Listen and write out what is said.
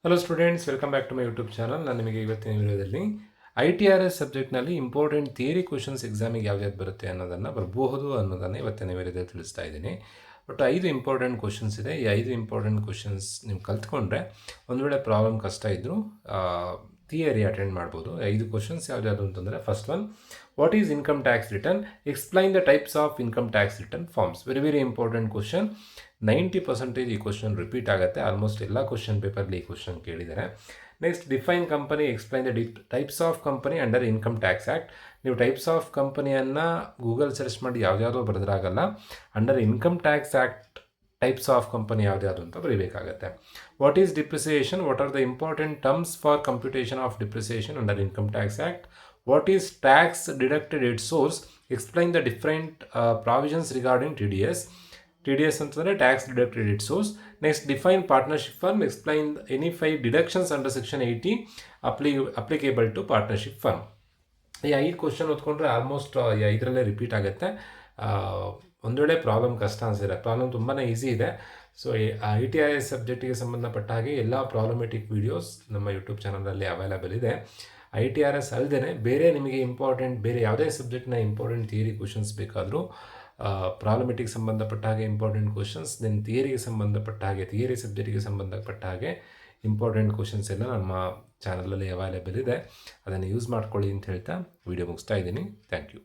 Hello students, welcome back to my YouTube channel. ನಾನು ನಿಮಗೆ ಇವತ್ತಿನ ವಿಡಿಯೋದಲ್ಲಿ ITRS ಸಬ್ಜೆಕ್ಟ್ನಲ್ಲಿ ಇಂಪಾರ್ಟೆಂಟ್ ಥಿಯರಿ ಕ್ವಶನ್ಸ್ ಎಕ್ಸಾಮಿಗೆ ಯಾವ್ದು ಬರುತ್ತೆ ಅನ್ನೋದನ್ನು ಇವತ್ತಿನ ವಿಡಿಯೋದಲ್ಲಿ ತಿಳಿಸ್ತಾ ಇದ್ದೀನಿ. ಬಟ್ 5 ಇಂಪಾರ್ಟೆಂಟ್ ಕ್ವಶನ್ಸ್ ಇದೆ. ಈ 5 ಇಂಪಾರ್ಟೆಂಟ್ ಕ್ವಶನ್ಸ್ ನೀವು ಕಲ್ತ್ಕೊಂಡ್ರೆ ಒಂದು ವೇಳೆ ಪ್ರಾಬ್ಲಮ್ ಕಷ್ಟ ಇದ್ದರೂ ಥಿಯರಿ ಅಟೆಂಡ್ ಮಾಡ್ಬೋದು. 5 ಕ್ವಶನ್ಸ್ ಯಾವ್ದು ಅಂತಂದರೆ, first one, what is income tax return, explain the types of income tax return forms. Very important question. 90% ಈ ಕ್ವಶನ್ ರಿಪೀಟ್ ಆಗುತ್ತೆ. ಆಲ್ಮೋಸ್ಟ್ ಎಲ್ಲ ಕ್ವಶನ್ ಪೇಪರ್ಲಿ ಈ ಕ್ವಶನ್ ಕೇಳಿದ್ದಾರೆ. Next, define company, explain the types of company under income tax act. ನೀವು types of ಕಂಪನಿಯನ್ನು Google search ಮಾಡಿ ಯಾವುದ್ಯಾವುದೋ ಬರೆದ್ರಾಗಲ್ಲ. Under income tax act types of company ಯಾವ್ದು ಅಂತ ಬರೀಬೇಕಾಗತ್ತೆ. What is depreciation, what are the important terms for computation of depreciation under income tax act. What is tax deducted at source, explain the different provisions regarding TDS ಅಂತಂದರೆ tax deducted at source. Next, define partnership firm, explain any 5 deductions under section 80 applicable to partnership firm. ಈ 5 question ಓದ್ಕೊಂಡ್ರೆ almost ಈ 5ರಲ್ಲೇ repeat ಆಗುತ್ತೆ. ಒಂದು ವೇಳೆ problem ಕಷ್ಟ ಅನಿಸಿದ್ರೆ, problem ತುಂಬಾ easy ಇದೆ. ಸೊ ITRS ಸಬ್ಜೆಕ್ಟಿಗೆ ಸಂಬಂಧಪಟ್ಟ ಹಾಗೆ ಎಲ್ಲ ಪ್ರಾಬ್ಲಮೆಟಿಕ್ ವೀಡಿಯೋಸ್ ನಮ್ಮ ಯೂಟ್ಯೂಬ್ ಚಾನಲಲ್ಲಿ ಅವೈಲೇಬಲ್ ಇದೆ. ITRS ಅಲ್ಲದೆ ಬೇರೆ ನಿಮಗೆ ಬೇರೆ ಯಾವುದೇ ಸಬ್ಜೆಕ್ಟ್ನ ಇಂಪಾರ್ಟೆಂಟ್ ಥಿಯರಿ ಕ್ವಶನ್ಸ್ ಬೇಕಾದರೂ, ಪ್ರಾಬ್ಲಮೆಟಿಕ್ ಸಂಬಂಧಪಟ್ಟ ಹಾಗೆ ಇಂಪಾರ್ಟೆಂಟ್ ಕ್ವಶನ್ಸ್, ದೆನ್ ಥಿಯರಿಗೆ ಸಂಬಂಧಪಟ್ಟ ಹಾಗೆ, ಥಿಯರಿ ಸಬ್ಜೆಕ್ಟಿಗೆ ಸಂಬಂಧಪಟ್ಟ ಹಾಗೆ ಇಂಪಾರ್ಟೆಂಟ್ ಕ್ವಶನ್ಸ್ ಎಲ್ಲ ನಮ್ಮ ಚಾನಲಲ್ಲಿ ಅವೈಲೇಬಲ್ ಇದೆ. ಅದನ್ನು ಯೂಸ್ ಮಾಡ್ಕೊಳ್ಳಿ ಅಂತ ಹೇಳ್ತಾ ವಿಡಿಯೋ ಮುಗಿಸ್ತಾ ಇದ್ದೀನಿ. Thank you.